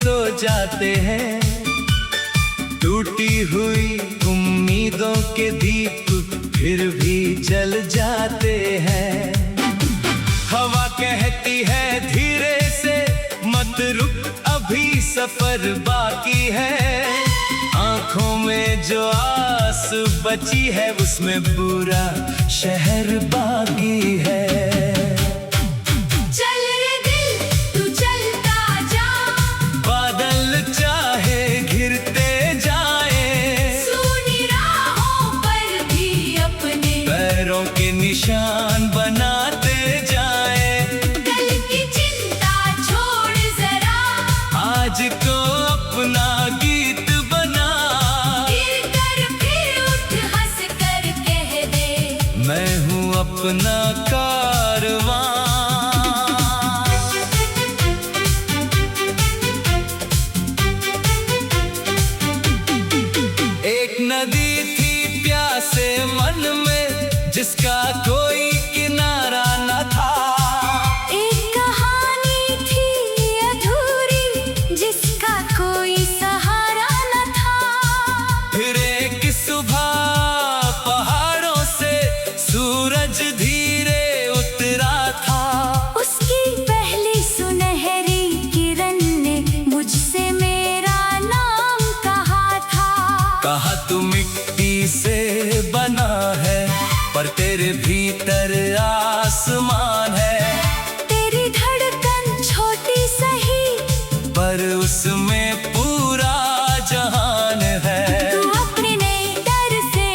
तो जाते हैं टूटी हुई उम्मीदों के दीप फिर भी जल जाते हैं। हवा कहती है धीरे से मत रुक अभी सफर बाकी है। आंखों में जो आस बची है उसमें पूरा शहर बाकी है। चल रे दिल तू चलता जा, बादल चाहे घिरते जाए, सूनी राहों पर भी अपने पैरों के निशान बनाते जाए। कल की चिंता छोड़ जरा, आज को अपना गीत बना, गिर कर फिर उठ हंस कर कह दे मैं हूँ अपना कारवां। एक नदी थी प्यासे मन में जिसका कोई किनारा न था। एक कहानी थी अधूरी जिसका कोई सहारा न था। फिर एक सुबह पहाड़ों से सूरज धीरे उतरा था। उसकी पहली सुनहरी किरण ने मुझसे मेरा नाम कहा था। कहा तू मिट्टी से बना है पर तेरे भीतर आसमान है। तेरी धड़कन छोटी सही पर उसमें पूरा जहान है। तू अपने डर से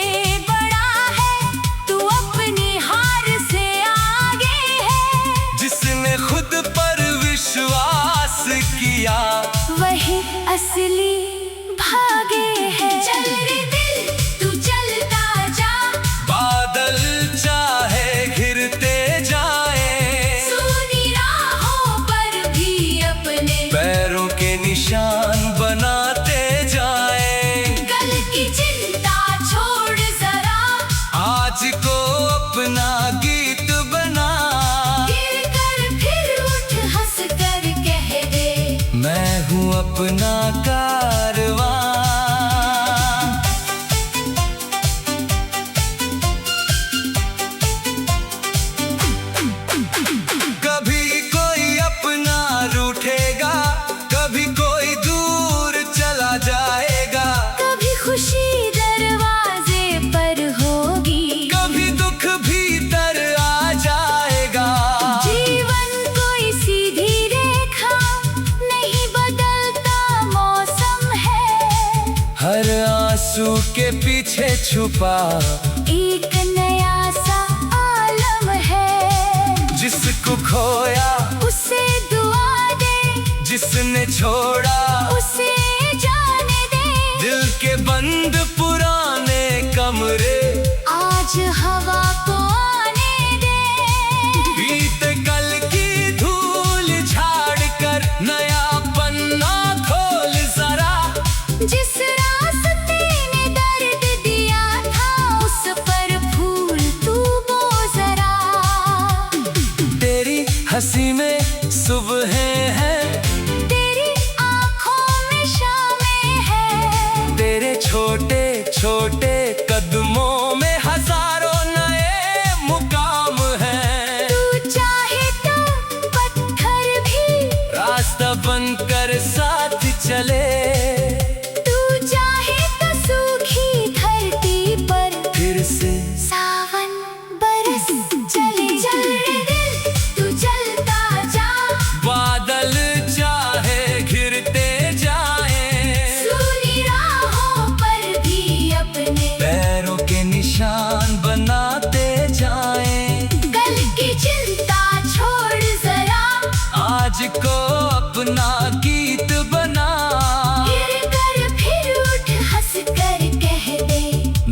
बड़ा है, तू अपनी हार से आगे है। जिसने खुद पर विश्वास किया वही असली भागे है। चल रे दिल तू चलता जा, बादल चाहे घिरते जाए, सूनी राहों पर भी अपने पैरों के निशान बनाते जाए। कल की चिंता छोड़ जरा, आज को अपना गीत बना, गिर कर फिर उठ हंस कर कह दे मैं हूँ अपना कारवां। कभी कोई अपना रूठेगा, कभी कोई दूर चला जाएगा, कभी खुशी दरवाजे पर होगी, कभी दुख भीतर आ जाएगा। जीवन कोई सीधी रेखा नहीं, बदलता मौसम है। हर आंसू के पीछे छुपा एक नया सा आलम है। जिसको खोया उसे दुआ दे, जिसने छोड़ा उसे जाने दे। दिल के बंद पुराने कमरे आज हवा को आने दे। बीते कल की धूल झाड़ कर नया पन्ना खोल जरा। जिस रास्ते ने दर्द दिया था उस पर फूल तू बो जरा। तेरी हंसी में सुबह है, तेरी आँखों में शामें है। तेरे छोटे छोटे कदमों में हजारों नए मुकाम हैं। तू चाहे तो पत्थर भी रास्ता बनकर साथ चले, तू चाहे तो सूखी धरती पर फिर से सावन बरस चले। चल रे दिल तू चलता जा, बादल चाहे घिरते जाए, सूनी राहों पर भी अपने पैरों के निशान बनाते जाएं। कल की चिंता छोड़ जरा, आज को अपना गीत बना, गिर कर फिर उठ हंस कर कह दे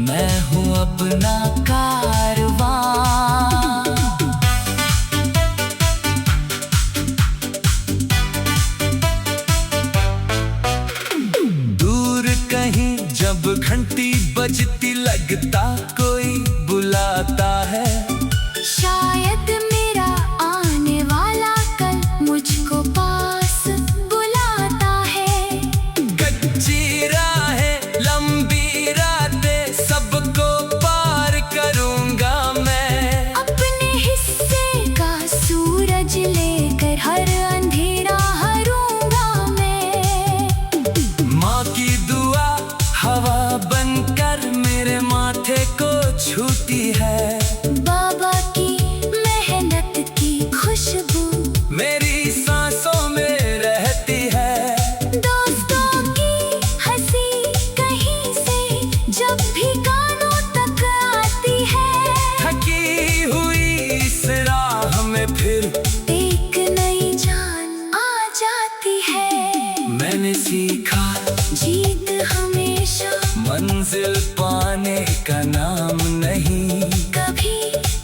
मैं हूँ अपना कारवां। दूर कहीं जब घंटी बजती लगता कोई बुलाता है। शायद मेरा आने वाला कल मुझको पास बुलाता है। मैंने सीखा जीत हमेशा मंजिल पाने का नाम नहीं, कभी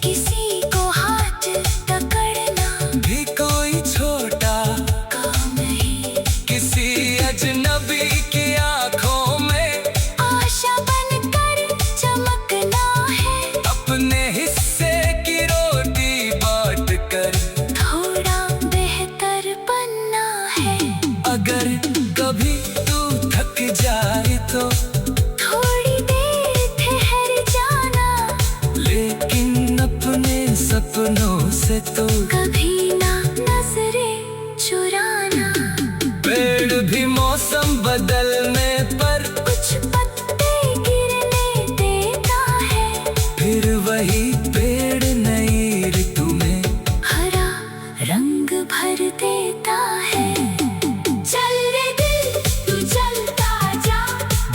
किसी को हाथ पकड़ना भी कोई छोटा काम नहीं। किसी अजनबी की आंखों में आशा बनकर चमकना है, अपने हिस्से की रोटी बांट कर थोड़ा बेहतर बनना है। अगर कभी तू थक जाए तो थोड़ी देर ठहर जाना, लेकिन अपने सपनों से तो कभी ना नजरें चुराना। पेड़ भी मौसम बदलने पर कुछ पत्ते गिरने देता है, फिर वही पेड़ नई ऋतु में हरा रंग भर देता है। चल रे दिल तू चलता जा,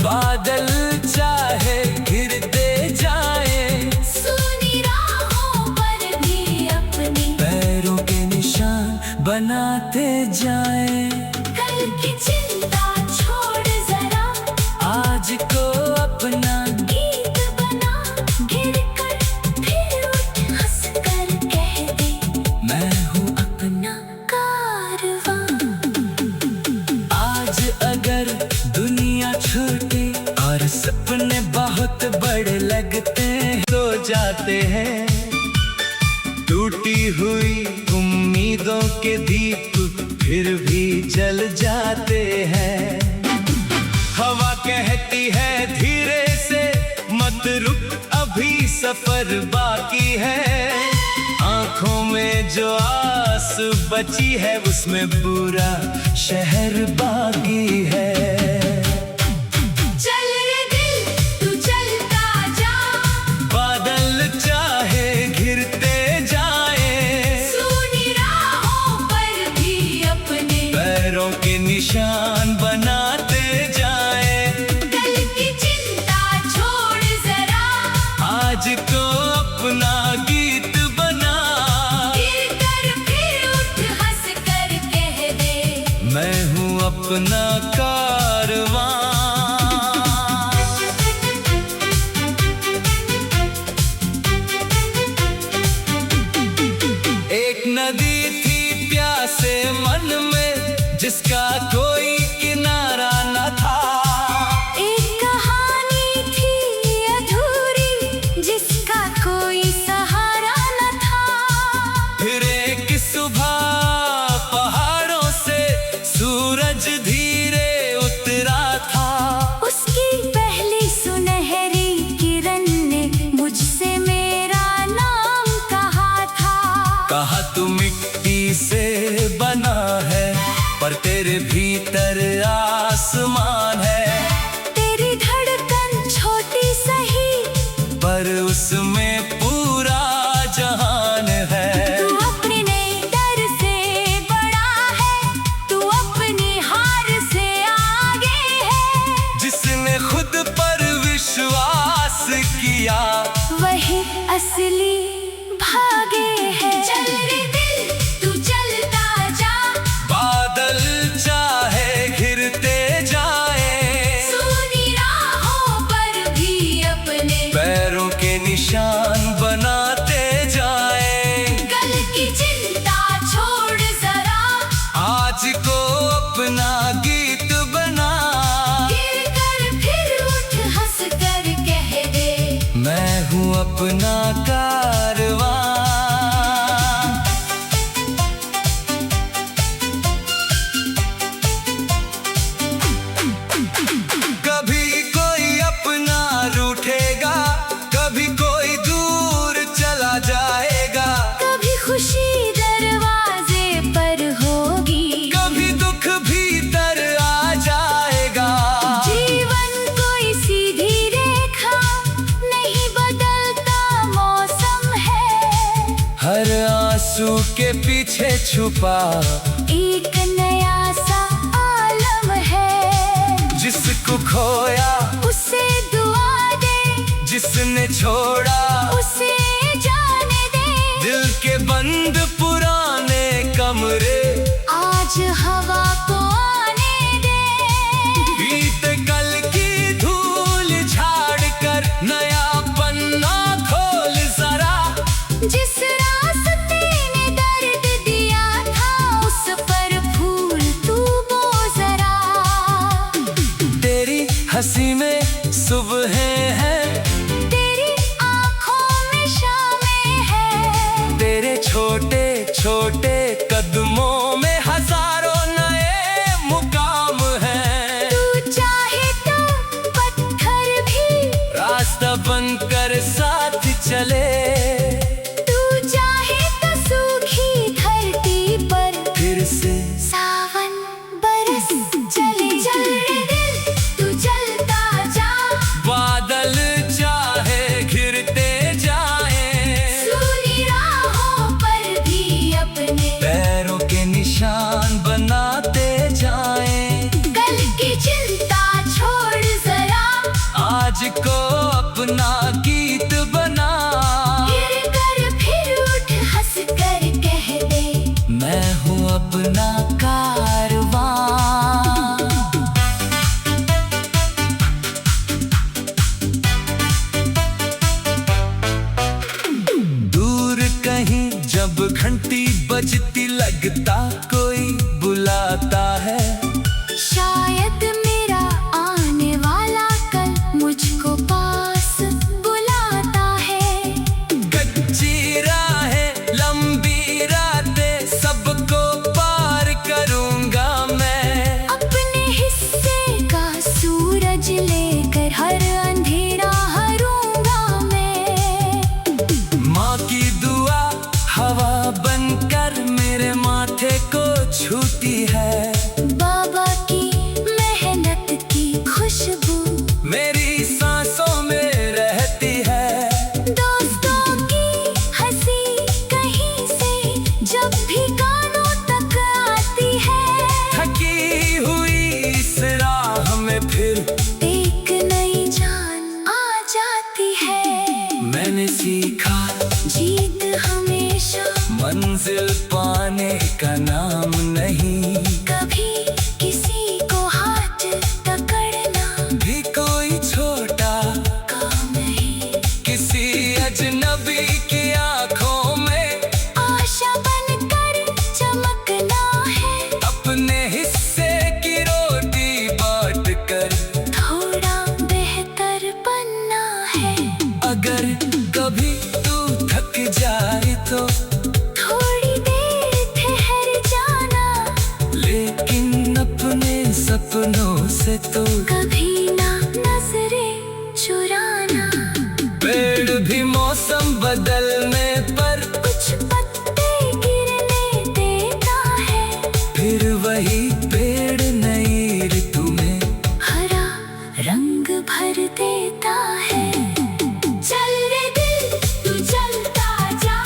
बादल चाहे गिरते जाए, सुनी राहों पर भी अपनी पैरों के निशान बनाते जाए। कल की चिंता छोड़ जरा, आज को अपना गीत बना, गिर कर फिर उठ हंस कर कह दे, मैं हूँ अपना कारवां। आज अगर दुनिया छोटी और सपने बहुत बड़े लगते हैं, तो जाते हैं टूटी हुई उम्मीदों के दीप फिर भी जल जाते हैं। हवा कहती है धीरे से मत रुक, अभी सफर बाकी है। आंखों में जो आस बची है, उसमें पूरा शहर बाकी है। चल रे दिल तू चलता जा, बादल चाहे घिरते जाए, सुनी राहों पर भी अपने पैरों के निशान बनाते जाए। कल की चिंता छोड़ जरा, आज को अपना गीत बना, गिर कर फिर उठ हंस कर कह दे, मैं हूँ अपना कारवां। एक नदी थी प्यासे मन में, जिसका कोई किनारा न था। एक कहानी थी अधूरी, जिसका कोई सहारा न था। फिर एक सुबह पहाड़ों से सूरज धीरे उतरा था। उसकी पहली सुनहरी किरण ने मुझसे मेरा नाम कहा था। कहा तू मिट्टी से बना है, पर तेरे भीतर आसमान है। तेरी धड़कन छोटी सही, पर उसमें पूरा जहान है। तू अपने डर से बड़ा है, तू अपनी हार से आगे है। जिसने खुद पर विश्वास किया, वही असली भागे है। चल रे दिल तू चलता जा, बादल चाहे घिरते जाए, सुनी राहों पर भी अपने पैरों के निशान बनाते जाए। कल की चिंता छोड़ जरा, आज को अपना गीत बना, गिर कर फिर उठ हंस कर कह दे, मैं हूँ अपना कारवां। कभी कोई अपना रूठेगा, कभी कोई दूर चला जाएगा। कभी खुशी दरवाजे पर होगी, कभी दुख भीतर आ जाएगा। जीवन कोई सीधी रेखा नहीं, बदलता मौसम है। हर आंसू के पीछे छुपा एक नया सा आलम है। जिसको खोया उसे दुआ दे, जिसने छोड़ा उसे जाने दे। दिल के बंद पुराने कमरे आज हवा को आने दे, हंसी में सुबह है, तेरी आंखों में शामें है। तेरे छोटे छोटे कदमों में हजारों नए मुकाम हैं। तू चाहे तो पत्थर भी रास्ता बनकर साथ चले, तू चाहे तो सूखी धरती पर फिर से सावन बरस चले। चल रे दिल तू चलता जा, बादल चाहे घिरते जाएं, सूनी राहों पर भी अपने पैरों के निशान बनाते जाएं। कल की चिंता छोड़ जरा, आज को अपना गीत बना, गिर कर फिर उठ हंस कर कह दे, मैं हूँ अपना कारवां। दूर कहीं जब घंटी बजती लगता कोई बुलाता है। शायद मेरा आने वाला कल मुझको पास बुलाता है। कच्ची राहें लंबी रातें सबको पार करूंगा मैं, अपने हिस्से का सूरज लेकर हर अंधेरा हरूंगा मैं। माँ की दुआ हवा बनकर मेरे माथे को छूती है। बाबा की मेहनत की खुशबू मेरी सांसों में रहती है। दोस्तों की हंसी कहीं से जब भी कानों तक आती है। थकी हुई इस राह में फिर एक नई जान आ जाती है। मैंने सीखा जीत हमेशा मंजिल पाने का नाम नहीं, कभी किसी को हाथ पकड़ना भी कोई छोटा काम नहीं। किसी अजनबी की आंखों में आशा बनकर चमकना है, अपने हिस्से की रोटी बांट कर थोड़ा बेहतर बनना है। अगर कभी तू थक जाए तो थोड़ी देर ठहर जाना, लेकिन अपने सपनों से तो कभी ना नजरें चुराना। पेड़ भी मौसम बदलने पर कुछ पत्ते गिरने देता है, फिर वही पेड़ नई ऋतु में हरा रंग भर देता है। चल रे दिल तू चलता जा,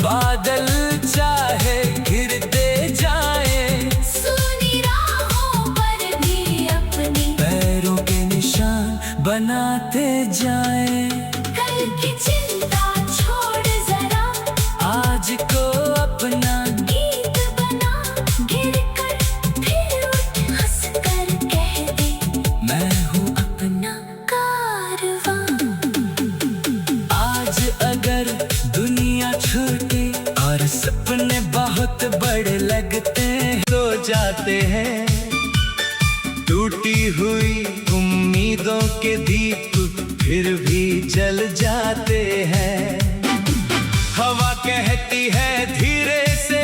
बादल चाहे घिरते जाएं, सूनी राहों पर भी अपने पैरों के निशान बनाते जाएं। कल की चिंता छोड़ जरा, आज को अपना गीत बना, गिर कर फिर उठ हंस कर कह दे, मैं हूँ अपना कारवां। आज अगर दुनिया छोटी और सपने बहुत बड़े लगते हैं तो जाते हैं। टूटी हुई उम्मीदों के दीप फिर भी जल जाते हैं। हवा कहती है धीरे से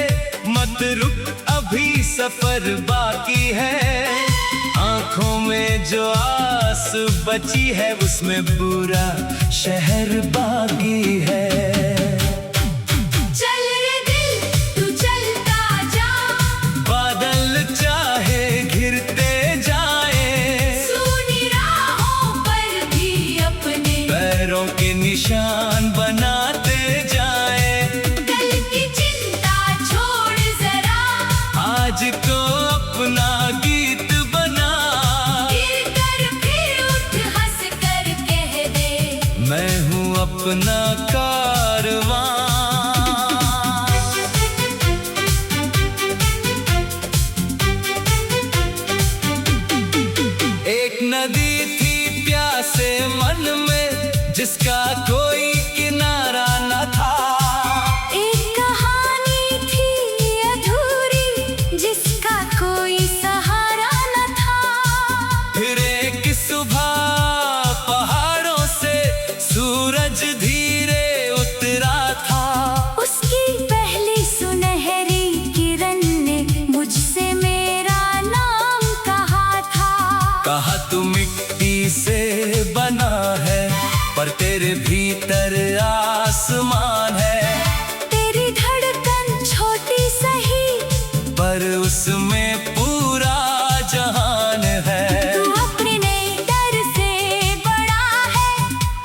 मत रुक अभी सफर बाकी है। आंखों में जो आस बची है उसमें पूरा शहर बाकी है। चल रे दिल तू चलता जा, बादल चाहे घिरते जाएं, सूनी राहों पर भी अपने पैरों के निशान बनाते जाएं। कल की चिंता छोड़ जरा, आज को अपना गीत बना, गिर कर फिर उठ हंस कर कह दे, मैं हूँ अपना कारवां। एक नदी थी प्यासे मन में जिसका कोई किनारा न था। एक कहानी थी फिर एक सुबह कहा तू मिट्टी से बना है, पर तेरे भीतर आसमान है। तेरी धड़कन छोटी सही, पर उसमें पूरा जहान है। तू अपने डर से बड़ा है,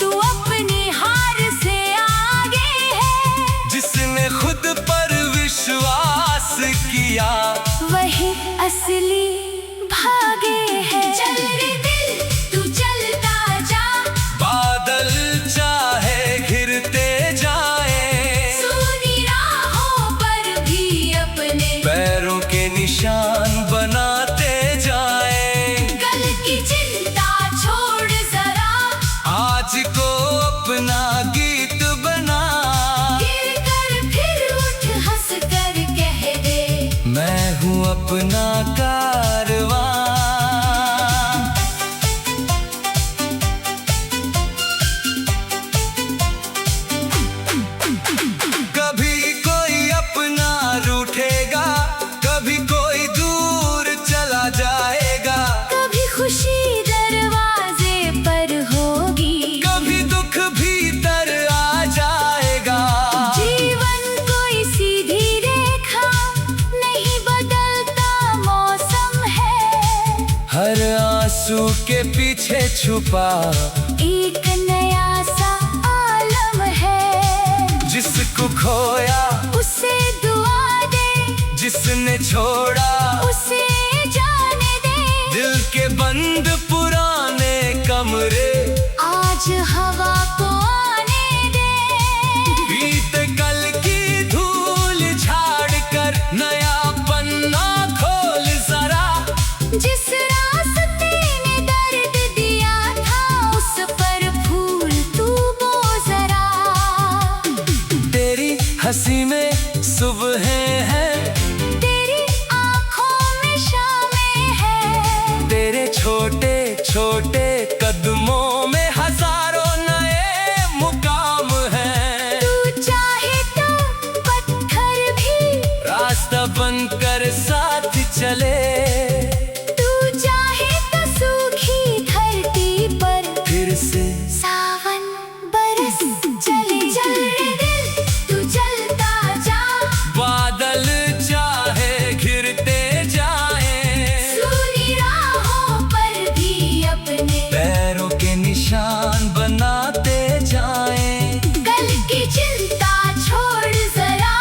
तू अपनी हार से आगे है। जिसने खुद पर विश्वास किया, वही असली भागे है। चल रे दिल तू चलता जा, बादल चाहे घिरते जाए, सूनी राहों पर भी अपने पैरों के निशान बनाते जाए। कल की चिंता छोड़ जरा, आज को अपना गीत बना, गिर कर फिर उठ हंस कर कह दे, मैं हूँ अपना कारवां। कभी कोई अपना रूठेगा, कभी कोई दूर चला जाएगा, कभी खुशी दरवाजे पर होगी, कभी दुख भीतर आ जाएगा। जीवन कोई सीधी रेखा नहीं, बदलता मौसम है। हर आंसू के पीछे छुपा एक नया सा आलम है। जिसको खोया, उसे दुआ दे, जिसने छोड़ा, उसे जाने दे। दिल के बंद पुराने कमरे, आज हवा को आने दे। बीते कल की धूल झाड़ कर नया पन्ना खोल जरा। जिस रास्ते ने दर्द दिया था, उस पर फूल तू बो जरा। तेरी हंसी में सुबह है, तेरी आँखों में शामें है, तेरे छोटे छोटे कदमों में हजारों नए मुकाम हैं। तू चाहे तो पत्थर भी रास्ता बनकर साथ चले, तू चाहे तो सूखी धरती पर फिर से सावन बरस चले। चल रे दिल तू चलता जा, बादल चाहे घिरते जाए, सूनी राहों पर भी अपने पैरों के निशान बनाते जाएं। कल की चिंता छोड़ जरा,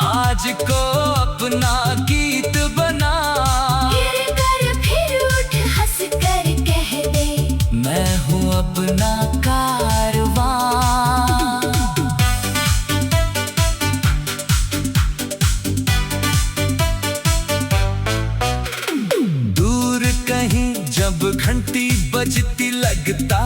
आज को अपना गीत बना, गिर कर फिर उठ हंस कर कह दे, मैं हूँ अपना कारवां। दूर कहीं जब घंटी बजती लगता,